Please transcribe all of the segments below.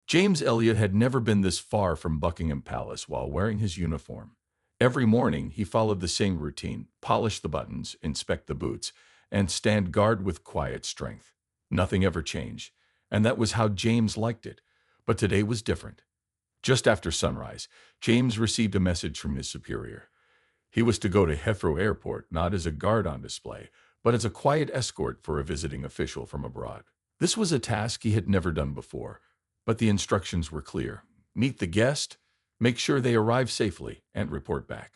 James Elliot had never been this far from Buckingham Palace while wearing his uniform. Every morning, he followed the same routine: polish the buttons, inspect the boots, and stand guard with quiet strength. Nothing ever changed, and that was how James liked it. But today was different. Just after sunrise, James received a message from his superior. He was to go to Heathrow Airport not as a guard on display, but as a quiet escort for a visiting official from abroad. This was a task he had never done before, but the instructions were clear: meet the guest, make sure they arrive safely, and report back.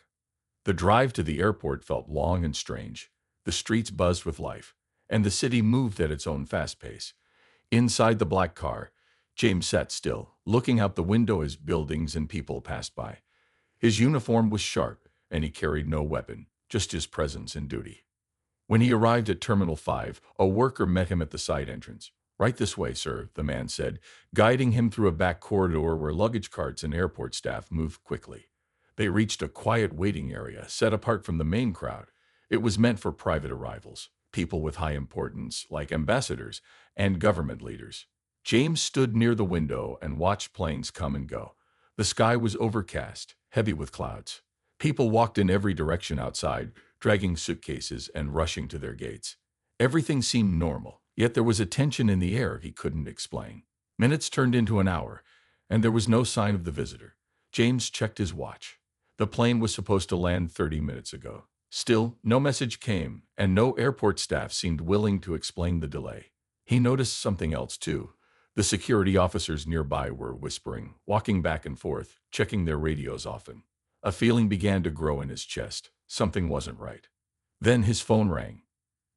The drive to the airport felt long and strange. The streets buzzed with life, and the city moved at its own fast pace. Inside the black car, James sat still, looking out the window as buildings and people passed by. His uniform was sharp, and he carried no weapon, just his presence and duty. When he arrived at Terminal 5, a worker met him at the side entrance. "Right this way, sir," the man said, guiding him through a back corridor where luggage carts and airport staff moved quickly. They reached a quiet waiting area, set apart from the main crowd. It was meant for private arrivals, people with high importance, like ambassadors and government leaders. James stood near the window and watched planes come and go. The sky was overcast, heavy with clouds. People walked in every direction outside, dragging suitcases and rushing to their gates. Everything seemed normal, yet there was a tension in the air he couldn't explain. Minutes turned into an hour, and there was no sign of the visitor. James checked his watch. The plane was supposed to land 30 minutes ago. Still, no message came, and no airport staff seemed willing to explain the delay. He noticed something else, too. The security officers nearby were whispering, walking back and forth, checking their radios often. A feeling began to grow in his chest. Something wasn't right. Then his phone rang.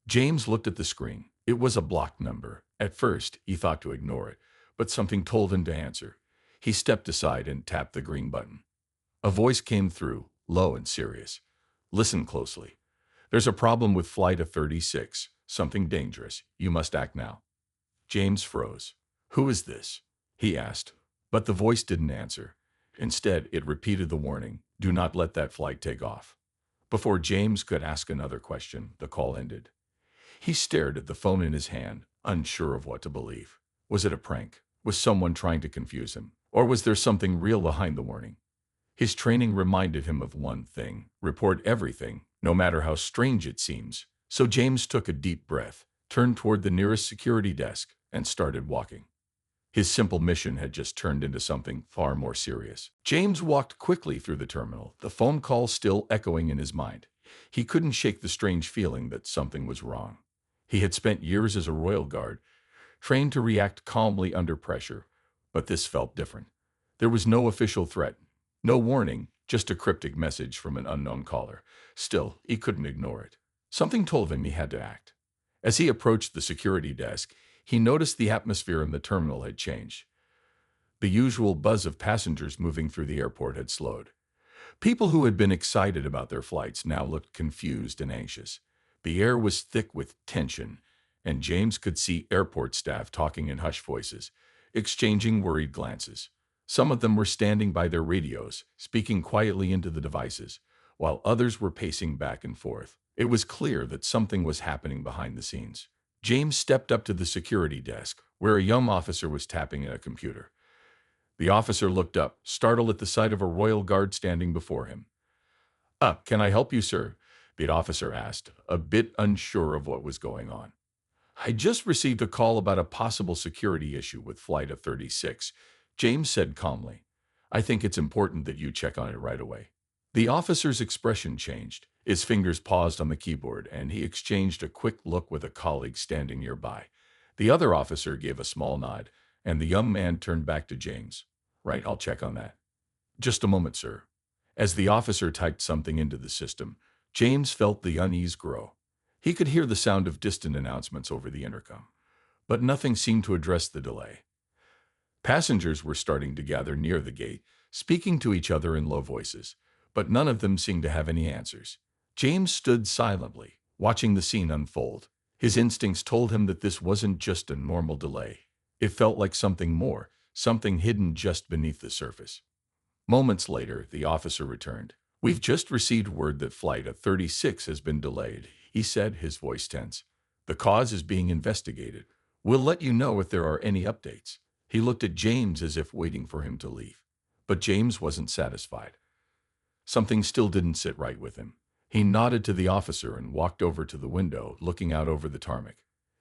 James looked at the screen. It was a blocked number. At first, he thought to ignore it, but something told him to answer. He stepped aside and tapped the green button. A voice came through, low and serious. "Listen closely. There's a problem with Flight of 36. Something dangerous. You must act now." James froze. "Who is this?" he asked. But the voice didn't answer. Instead, it repeated the warning: "Do not let that flight take off." Before James could ask another question, the call ended. He stared at the phone in his hand, unsure of what to believe. Was it a prank? Was someone trying to confuse him? Or was there something real behind the warning? His training reminded him of one thing: report everything, no matter how strange it seems. So James took a deep breath, turned toward the nearest security desk, and started walking. His simple mission had just turned into something far more serious. James walked quickly through the terminal, the phone call still echoing in his mind. He couldn't shake the strange feeling that something was wrong. He had spent years as a royal guard, trained to react calmly under pressure, but this felt different. There was no official threat, no warning, just a cryptic message from an unknown caller. Still, he couldn't ignore it. Something told him he had to act. As he approached the security desk, he noticed the atmosphere in the terminal had changed. The usual buzz of passengers moving through the airport had slowed. People who had been excited about their flights now looked confused and anxious. The air was thick with tension, and James could see airport staff talking in hushed voices, exchanging worried glances. Some of them were standing by their radios, speaking quietly into the devices, while others were pacing back and forth. It was clear that something was happening behind the scenes. James stepped up to the security desk, where a young officer was tapping at a computer. The officer looked up, startled at the sight of a royal guard standing before him. Can I help you, sir?" the officer asked, a bit unsure of what was going on. "I just received a call about a possible security issue with Flight of 36, James said calmly. "I think it's important that you check on it right away." The officer's expression changed. His fingers paused on the keyboard, and he exchanged a quick look with a colleague standing nearby. The other officer gave a small nod, and the young man turned back to James. "Right, I'll check on that." "Just a moment, sir." As the officer typed something into the system, James felt the unease grow. He could hear the sound of distant announcements over the intercom, but nothing seemed to address the delay. Passengers were starting to gather near the gate, speaking to each other in low voices, but none of them seemed to have any answers. James stood silently, watching the scene unfold. His instincts told him that this wasn't just a normal delay. It felt like something more, something hidden just beneath the surface. Moments later, the officer returned. "We've just received word that Flight of 36 has been delayed," he said, his voice tense. "The cause is being investigated. We'll let you know if there are any updates." He looked at James as if waiting for him to leave. But James wasn't satisfied. Something still didn't sit right with him. He nodded to the officer and walked over to the window, looking out over the tarmac.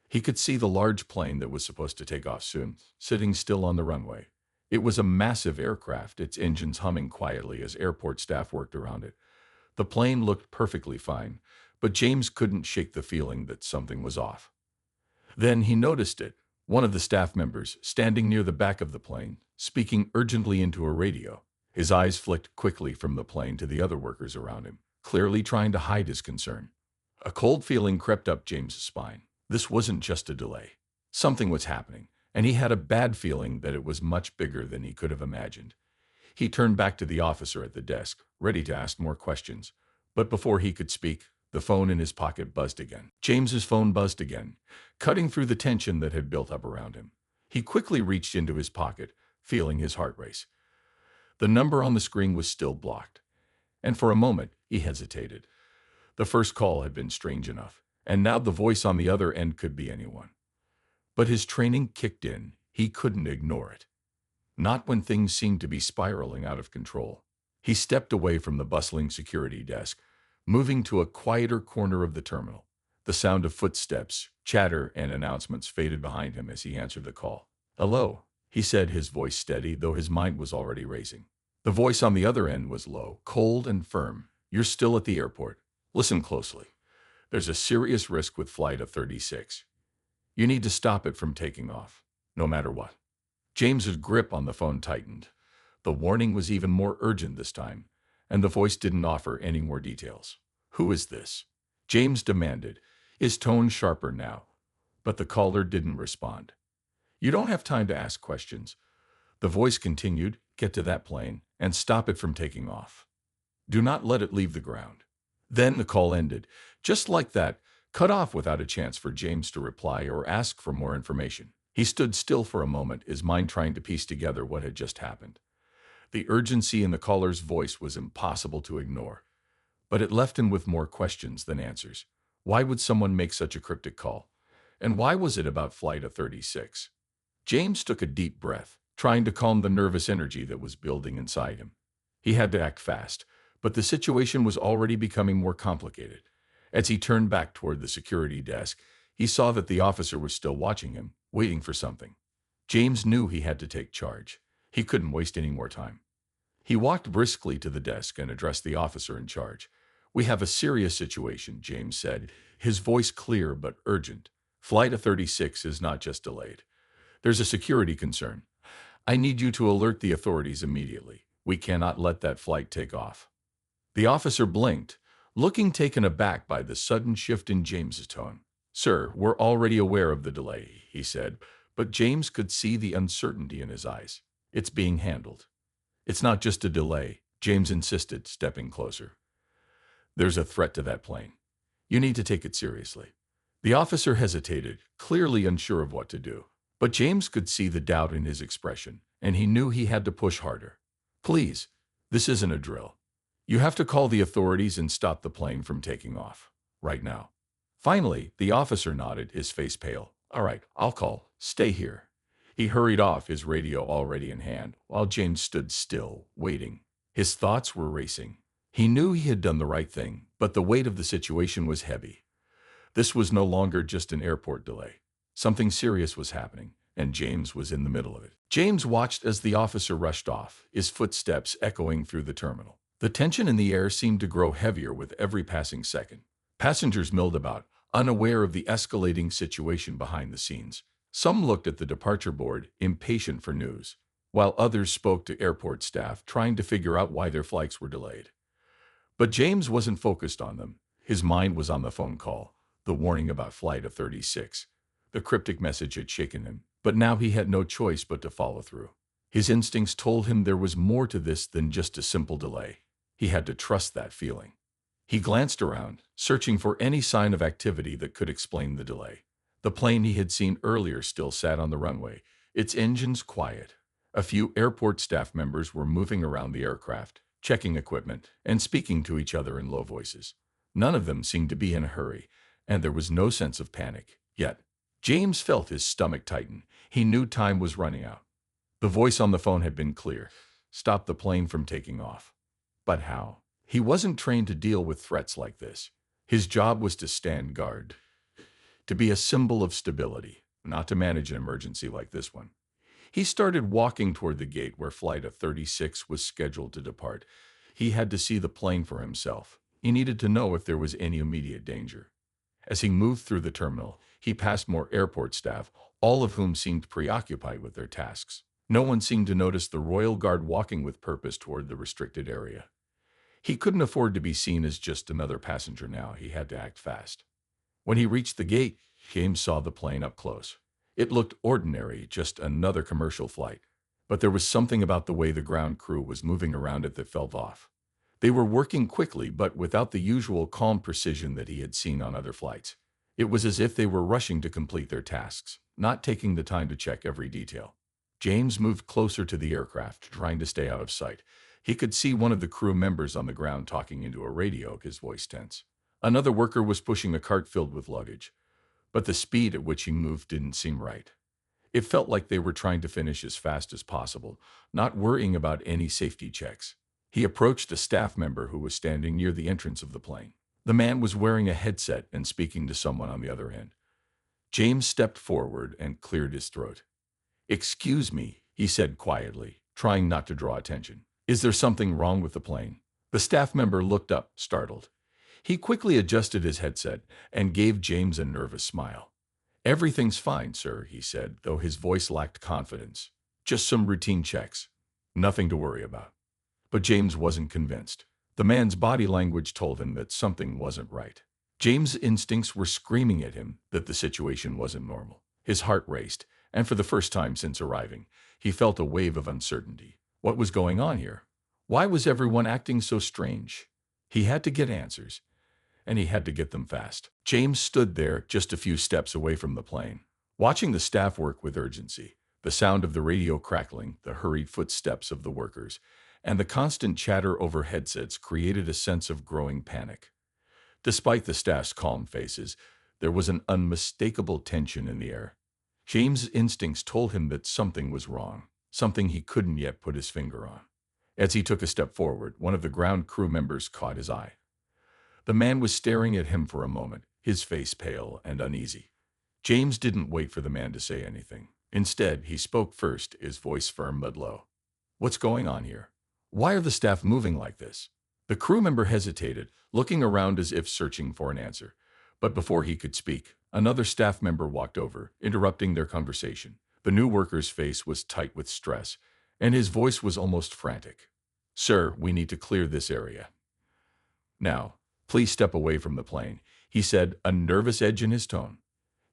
He could see the large plane that was supposed to take off soon, sitting still on the runway. It was a massive aircraft, its engines humming quietly as airport staff worked around it. The plane looked perfectly fine, but James couldn't shake the feeling that something was off. Then he noticed it, one of the staff members standing near the back of the plane, speaking urgently into a radio. His eyes flicked quickly from the plane to the other workers around him, clearly trying to hide his concern. A cold feeling crept up James's spine. This wasn't just a delay. Something was happening, and he had a bad feeling that it was much bigger than he could have imagined. He turned back to the officer at the desk, ready to ask more questions. But before he could speak, the phone in his pocket buzzed again. James's phone buzzed again, cutting through the tension that had built up around him. He quickly reached into his pocket, feeling his heart race. The number on the screen was still blocked, and for a moment he hesitated. The first call had been strange enough, and now the voice on the other end could be anyone. But his training kicked in. He couldn't ignore it. Not when things seemed to be spiraling out of control. He stepped away from the bustling security desk, moving to a quieter corner of the terminal. The sound of footsteps, chatter, and announcements faded behind him as he answered the call. "Hello," he said, his voice steady, though his mind was already racing. The voice on the other end was low, cold, and firm. "You're still at the airport. Listen closely. There's a serious risk with Flight of 36. You need to stop it from taking off, no matter what." James's grip on the phone tightened. The warning was even more urgent this time, and the voice didn't offer any more details. "Who is this?" James demanded, his tone sharper now, but the caller didn't respond. "You don't have time to ask questions." The voice continued, "Get to that plane and stop it from taking off. Do not let it leave the ground." Then the call ended, just like that, cut off without a chance for James to reply or ask for more information. He stood still for a moment, his mind trying to piece together what had just happened. The urgency in the caller's voice was impossible to ignore, but it left him with more questions than answers. Why would someone make such a cryptic call? And why was it about Flight of 36? James took a deep breath, trying to calm the nervous energy that was building inside him. He had to act fast, but the situation was already becoming more complicated. As he turned back toward the security desk, he saw that the officer was still watching him, waiting for something. James knew he had to take charge. He couldn't waste any more time. He walked briskly to the desk and addressed the officer in charge. "We have a serious situation," James said, his voice clear but urgent. "Flight of 36 is not just delayed. There's a security concern. I need you to alert the authorities immediately. We cannot let that flight take off." The officer blinked, looking taken aback by the sudden shift in James's tone. "Sir, we're already aware of the delay," he said, but James could see the uncertainty in his eyes. "It's being handled." "It's not just a delay," James insisted, stepping closer. "There's a threat to that plane. You need to take it seriously." The officer hesitated, clearly unsure of what to do. But James could see the doubt in his expression, and he knew he had to push harder. "Please, this isn't a drill. You have to call the authorities and stop the plane from taking off. Right now." Finally, the officer nodded, his face pale. "All right, I'll call. Stay here." He hurried off, his radio already in hand, while James stood still, waiting. His thoughts were racing. He knew he had done the right thing, but the weight of the situation was heavy. This was no longer just an airport delay. Something serious was happening, and James was in the middle of it. James watched as the officer rushed off, his footsteps echoing through the terminal. The tension in the air seemed to grow heavier with every passing second. Passengers milled about, unaware of the escalating situation behind the scenes. Some looked at the departure board, impatient for news, while others spoke to airport staff, trying to figure out why their flights were delayed. But James wasn't focused on them. His mind was on the phone call, the warning about Flight of 36. The cryptic message had shaken him, but now he had no choice but to follow through. His instincts told him there was more to this than just a simple delay. He had to trust that feeling. He glanced around, searching for any sign of activity that could explain the delay. The plane he had seen earlier still sat on the runway, its engines quiet. A few airport staff members were moving around the aircraft, checking equipment, and speaking to each other in low voices. None of them seemed to be in a hurry, and there was no sense of panic. Yet, James felt his stomach tighten. He knew time was running out. The voice on the phone had been clear. Stop the plane from taking off. But how? He wasn't trained to deal with threats like this. His job was to stand guard, to be a symbol of stability, not to manage an emergency like this one. He started walking toward the gate where Flight 36 was scheduled to depart. He had to see the plane for himself. He needed to know if there was any immediate danger. As he moved through the terminal, he passed more airport staff, all of whom seemed preoccupied with their tasks. No one seemed to notice the Royal Guard walking with purpose toward the restricted area. He couldn't afford to be seen as just another passenger now. He had to act fast. When he reached the gate, James saw the plane up close. It looked ordinary, just another commercial flight. But there was something about the way the ground crew was moving around it that felt off. They were working quickly, but without the usual calm precision that he had seen on other flights. It was as if they were rushing to complete their tasks, not taking the time to check every detail. James moved closer to the aircraft, trying to stay out of sight. He could see one of the crew members on the ground talking into a radio, his voice tense. Another worker was pushing a cart filled with luggage, but the speed at which he moved didn't seem right. It felt like they were trying to finish as fast as possible, not worrying about any safety checks. He approached a staff member who was standing near the entrance of the plane. The man was wearing a headset and speaking to someone on the other end. James stepped forward and cleared his throat. "Excuse me," he said quietly, trying not to draw attention. "Is there something wrong with the plane?" The staff member looked up, startled. He quickly adjusted his headset and gave James a nervous smile. "Everything's fine, sir," he said, though his voice lacked confidence. "Just some routine checks. Nothing to worry about." But James wasn't convinced. The man's body language told him that something wasn't right. James' instincts were screaming at him that the situation wasn't normal. His heart raced, and for the first time since arriving, he felt a wave of uncertainty. What was going on here? Why was everyone acting so strange? He had to get answers, and he had to get them fast. James stood there just a few steps away from the plane, watching the staff work with urgency. The sound of the radio crackling, the hurried footsteps of the workers, and the constant chatter over headsets created a sense of growing panic. Despite the staff's calm faces, there was an unmistakable tension in the air. James' instincts told him that something was wrong, something he couldn't yet put his finger on. As he took a step forward, one of the ground crew members caught his eye. The man was staring at him for a moment, his face pale and uneasy. James didn't wait for the man to say anything. Instead, he spoke first, his voice firm but low. "What's going on here? Why are the staff moving like this?" The crew member hesitated, looking around as if searching for an answer. But before he could speak, another staff member walked over, interrupting their conversation. The new worker's face was tight with stress, and his voice was almost frantic. "Sir, we need to clear this area. Now, please step away from the plane," he said, a nervous edge in his tone.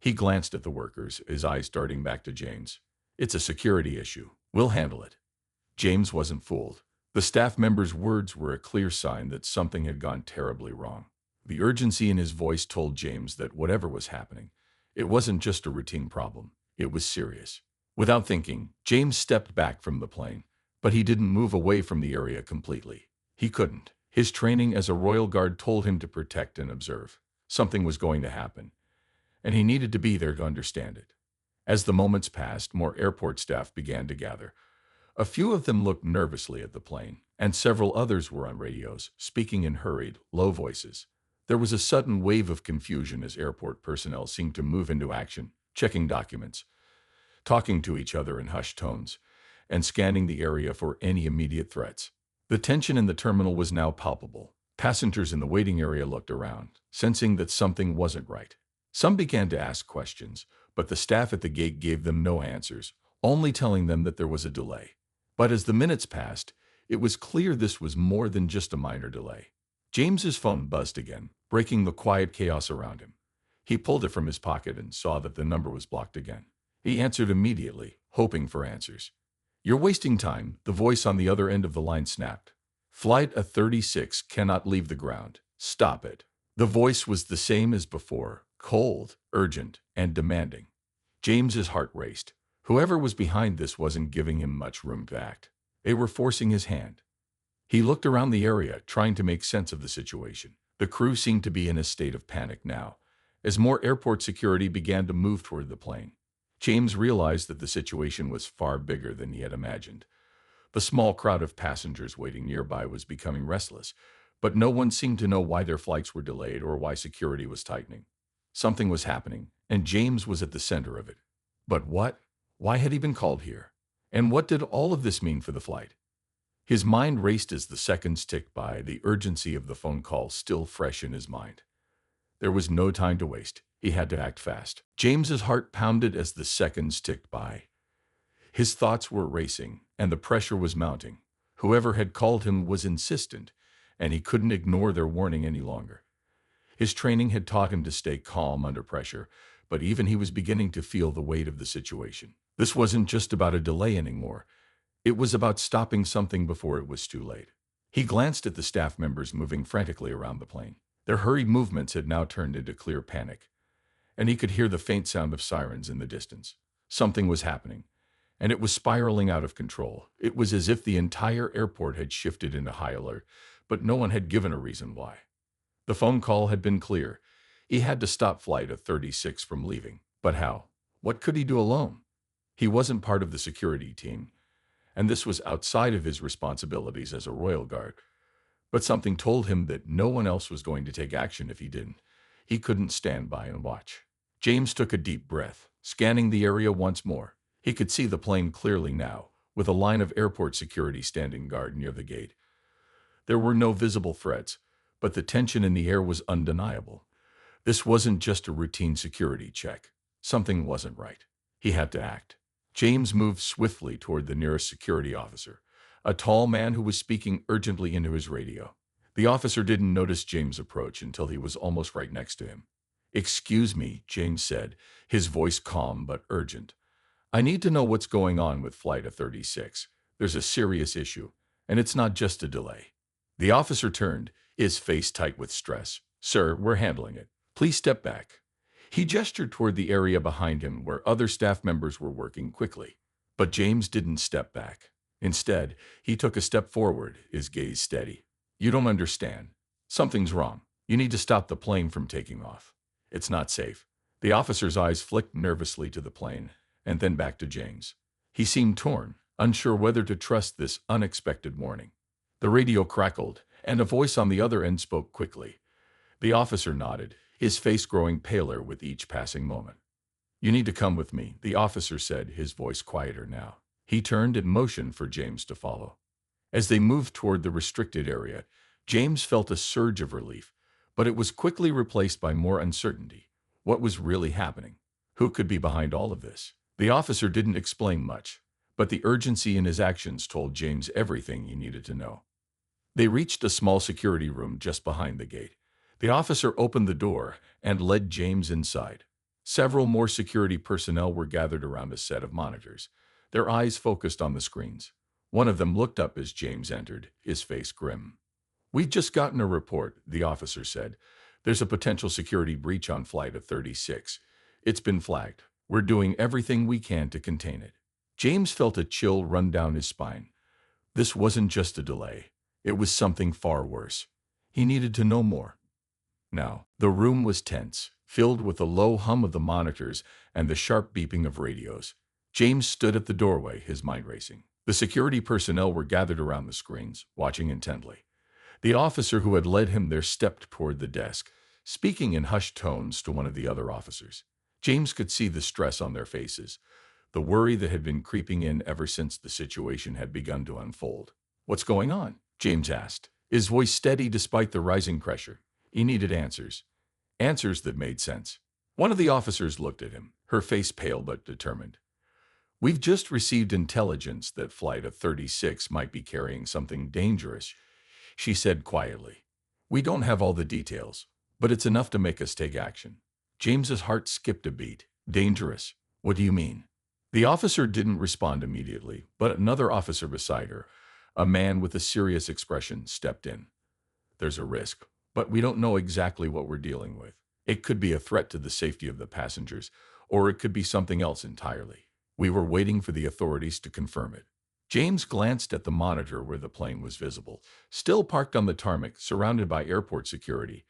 He glanced at the workers, his eyes darting back to James. "It's a security issue. We'll handle it." James wasn't fooled. The staff member's words were a clear sign that something had gone terribly wrong. The urgency in his voice told James that whatever was happening, it wasn't just a routine problem. It was serious. Without thinking, James stepped back from the plane, but he didn't move away from the area completely. He couldn't. His training as a Royal Guard told him to protect and observe. Something was going to happen, and he needed to be there to understand it. As the moments passed, more airport staff began to gather. A few of them looked nervously at the plane, and several others were on radios, speaking in hurried, low voices. There was a sudden wave of confusion as airport personnel seemed to move into action, checking documents, talking to each other in hushed tones, and scanning the area for any immediate threats. The tension in the terminal was now palpable. Passengers in the waiting area looked around, sensing that something wasn't right. Some began to ask questions, but the staff at the gate gave them no answers, only telling them that there was a delay. But as the minutes passed, it was clear this was more than just a minor delay. James's phone buzzed again, breaking the quiet chaos around him. He pulled it from his pocket and saw that the number was blocked again. He answered immediately, hoping for answers. "You're wasting time," the voice on the other end of the line snapped. "Flight 36 cannot leave the ground. Stop it." The voice was the same as before, cold, urgent, and demanding. James's heart raced. Whoever was behind this wasn't giving him much room to act. They were forcing his hand. He looked around the area, trying to make sense of the situation. The crew seemed to be in a state of panic now, as more airport security began to move toward the plane. James realized that the situation was far bigger than he had imagined. The small crowd of passengers waiting nearby was becoming restless, but no one seemed to know why their flights were delayed or why security was tightening. Something was happening, and James was at the center of it. But what? Why had he been called here? And what did all of this mean for the flight? His mind raced as the seconds ticked by, the urgency of the phone call still fresh in his mind. There was no time to waste. He had to act fast. James's heart pounded as the seconds ticked by. His thoughts were racing, and the pressure was mounting. Whoever had called him was insistent, and he couldn't ignore their warning any longer. His training had taught him to stay calm under pressure, but even he was beginning to feel the weight of the situation. This wasn't just about a delay anymore. It was about stopping something before it was too late. He glanced at the staff members moving frantically around the plane. Their hurried movements had now turned into clear panic, and he could hear the faint sound of sirens in the distance. Something was happening, and it was spiraling out of control. It was as if the entire airport had shifted into high alert, but no one had given a reason why. The phone call had been clear. He had to stop Flight of 36 from leaving. But how? What could he do alone? He wasn't part of the security team, and this was outside of his responsibilities as a royal guard. But something told him that no one else was going to take action if he didn't. He couldn't stand by and watch. James took a deep breath, scanning the area once more. He could see the plane clearly now, with a line of airport security standing guard near the gate. There were no visible threats, but the tension in the air was undeniable. This wasn't just a routine security check. Something wasn't right. He had to act. James moved swiftly toward the nearest security officer, a tall man who was speaking urgently into his radio. The officer didn't notice James' approach until he was almost right next to him. "Excuse me," James said, his voice calm but urgent. "I need to know what's going on with Flight of 36. There's a serious issue, and it's not just a delay." The officer turned, his face tight with stress. "Sir, we're handling it. Please step back." He gestured toward the area behind him where other staff members were working quickly. But James didn't step back. Instead, he took a step forward, his gaze steady. "You don't understand. Something's wrong. You need to stop the plane from taking off. It's not safe." The officer's eyes flicked nervously to the plane, and then back to James. He seemed torn, unsure whether to trust this unexpected warning. The radio crackled, and a voice on the other end spoke quickly. The officer nodded, his face growing paler with each passing moment. "You need to come with me," the officer said, his voice quieter now. He turned and motioned for James to follow. As they moved toward the restricted area, James felt a surge of relief, but it was quickly replaced by more uncertainty. What was really happening? Who could be behind all of this? The officer didn't explain much, but the urgency in his actions told James everything he needed to know. They reached a small security room just behind the gate. The officer opened the door and led James inside. Several more security personnel were gathered around a set of monitors, their eyes focused on the screens. One of them looked up as James entered, his face grim. "We've just gotten a report," the officer said. "There's a potential security breach on Flight of 36. It's been flagged. We're doing everything we can to contain it." James felt a chill run down his spine. This wasn't just a delay. It was something far worse. He needed to know more. Now, the room was tense, filled with the low hum of the monitors and the sharp beeping of radios. James stood at the doorway, his mind racing. The security personnel were gathered around the screens, watching intently. The officer who had led him there stepped toward the desk, speaking in hushed tones to one of the other officers. James could see the stress on their faces, the worry that had been creeping in ever since the situation had begun to unfold. "What's going on?" James asked, his voice steady despite the rising pressure. He needed answers. Answers that made sense. One of the officers looked at him, her face pale but determined. "We've just received intelligence that Flight of 36 might be carrying something dangerous," she said quietly. "We don't have all the details, but it's enough to make us take action." James's heart skipped a beat. "Dangerous? What do you mean?" The officer didn't respond immediately, but another officer beside her, a man with a serious expression, stepped in. "There's a risk, but we don't know exactly what we're dealing with. It could be a threat to the safety of the passengers, or it could be something else entirely. We were waiting for the authorities to confirm it." James glanced at the monitor where the plane was visible, still parked on the tarmac, surrounded by airport security.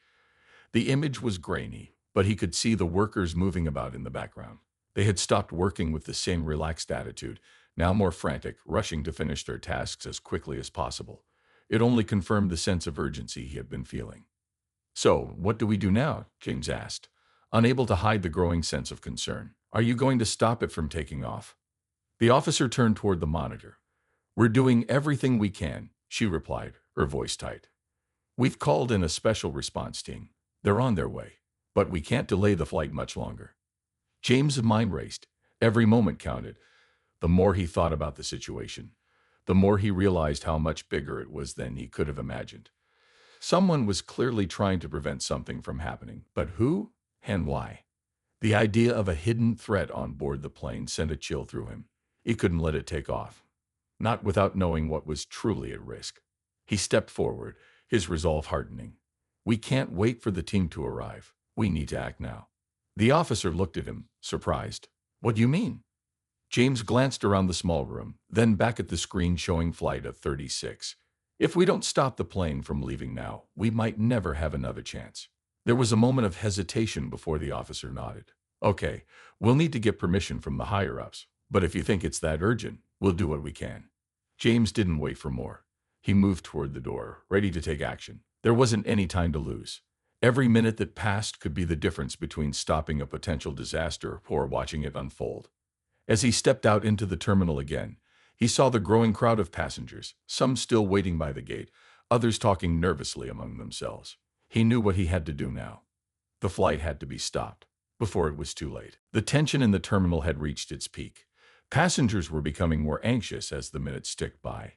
The image was grainy, but he could see the workers moving about in the background. They had stopped working with the same relaxed attitude, now more frantic, rushing to finish their tasks as quickly as possible. It only confirmed the sense of urgency he had been feeling. "So, what do we do now?" James asked, unable to hide the growing sense of concern. "Are you going to stop it from taking off?" The officer turned toward the monitor. "We're doing everything we can," she replied, her voice tight. "We've called in a special response team. They're on their way. But we can't delay the flight much longer." James' mind raced. Every moment counted. The more he thought about the situation, the more he realized how much bigger it was than he could have imagined. Someone was clearly trying to prevent something from happening, but who and why? The idea of a hidden threat on board the plane sent a chill through him. He couldn't let it take off, not without knowing what was truly at risk. He stepped forward, his resolve hardening. "We can't wait for the team to arrive. We need to act now." The officer looked at him, surprised. "What do you mean?" James glanced around the small room, then back at the screen showing Flight of 36. "If we don't stop the plane from leaving now, we might never have another chance." There was a moment of hesitation before the officer nodded. "Okay, we'll need to get permission from the higher-ups, but if you think it's that urgent, we'll do what we can." James didn't wait for more. He moved toward the door, ready to take action. There wasn't any time to lose. Every minute that passed could be the difference between stopping a potential disaster or watching it unfold. As he stepped out into the terminal again, he saw the growing crowd of passengers, some still waiting by the gate, others talking nervously among themselves. He knew what he had to do now. The flight had to be stopped before it was too late. The tension in the terminal had reached its peak. Passengers were becoming more anxious as the minutes ticked by.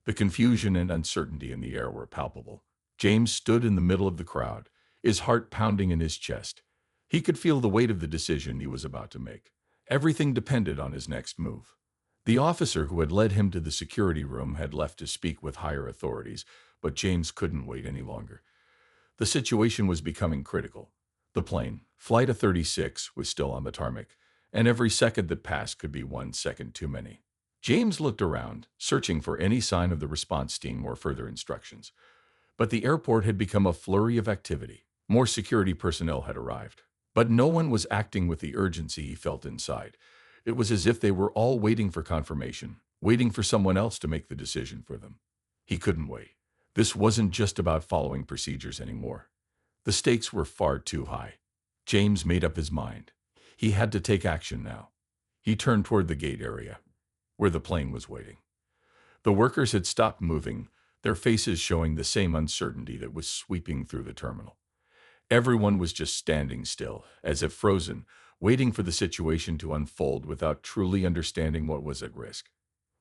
The confusion and uncertainty in the air were palpable. James stood in the middle of the crowd, his heart pounding in his chest. He could feel the weight of the decision he was about to make. Everything depended on his next move. The officer who had led him to the security room had left to speak with higher authorities, but James couldn't wait any longer. The situation was becoming critical. The plane, Flight of 36, was still on the tarmac, and every second that passed could be 1 second too many. James looked around, searching for any sign of the response team or further instructions. But the airport had become a flurry of activity. More security personnel had arrived. But no one was acting with the urgency he felt inside. It was as if they were all waiting for confirmation, waiting for someone else to make the decision for them. He couldn't wait. This wasn't just about following procedures anymore. The stakes were far too high. James made up his mind. He had to take action now. He turned toward the gate area, where the plane was waiting. The workers had stopped moving, their faces showing the same uncertainty that was sweeping through the terminal. Everyone was just standing still, as if frozen, waiting for the situation to unfold without truly understanding what was at risk.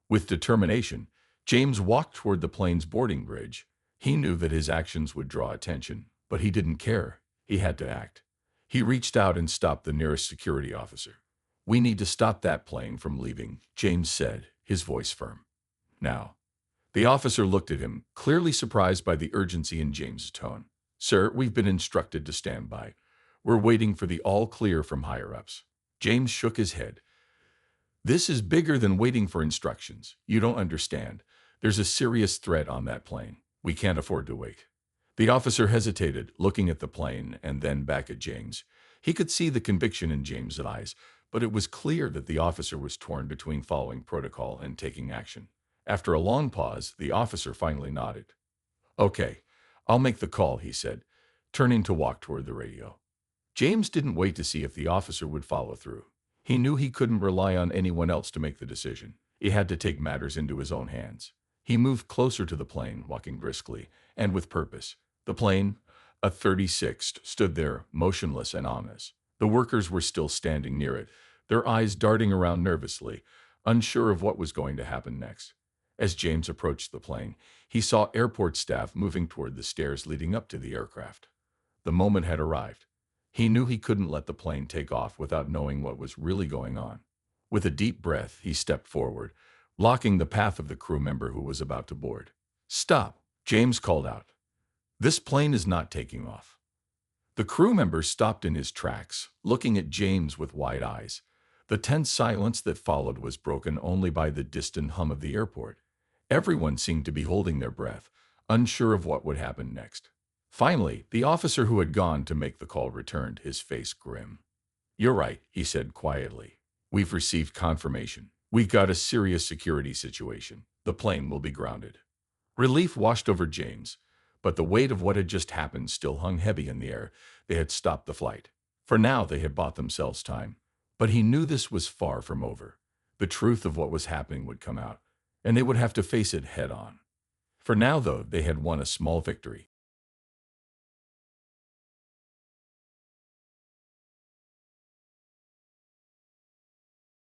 With determination, James walked toward the plane's boarding bridge. He knew that his actions would draw attention, but he didn't care. He had to act. He reached out and stopped the nearest security officer. "We need to stop that plane from leaving," James said, his voice firm. "Now." The officer looked at him, clearly surprised by the urgency in James's tone. "Sir, we've been instructed to stand by. We're waiting for the all-clear from higher-ups." James shook his head. "This is bigger than waiting for instructions. You don't understand. There's a serious threat on that plane. We can't afford to wait." The officer hesitated, looking at the plane and then back at James. He could see the conviction in James's eyes, but it was clear that the officer was torn between following protocol and taking action. After a long pause, the officer finally nodded. "Okay, I'll make the call," he said, turning to walk toward the radio. James didn't wait to see if the officer would follow through. He knew he couldn't rely on anyone else to make the decision. He had to take matters into his own hands. He moved closer to the plane, walking briskly, and with purpose. The plane, a 36, stood there, motionless and ominous. The workers were still standing near it, their eyes darting around nervously, unsure of what was going to happen next. As James approached the plane, he saw airport staff moving toward the stairs leading up to the aircraft. The moment had arrived. He knew he couldn't let the plane take off without knowing what was really going on. With a deep breath, he stepped forward, blocking the path of the crew member who was about to board. "Stop!" James called out. "This plane is not taking off." The crew member stopped in his tracks, looking at James with wide eyes. The tense silence that followed was broken only by the distant hum of the airport. Everyone seemed to be holding their breath, unsure of what would happen next. Finally, the officer who had gone to make the call returned, his face grim. "You're right," he said quietly. "We've received confirmation. We got a serious security situation. The plane will be grounded." Relief washed over James, but the weight of what had just happened still hung heavy in the air. They had stopped the flight. For now, they had bought themselves time. But he knew this was far from over. The truth of what was happening would come out, and they would have to face it head on. For now, though, they had won a small victory.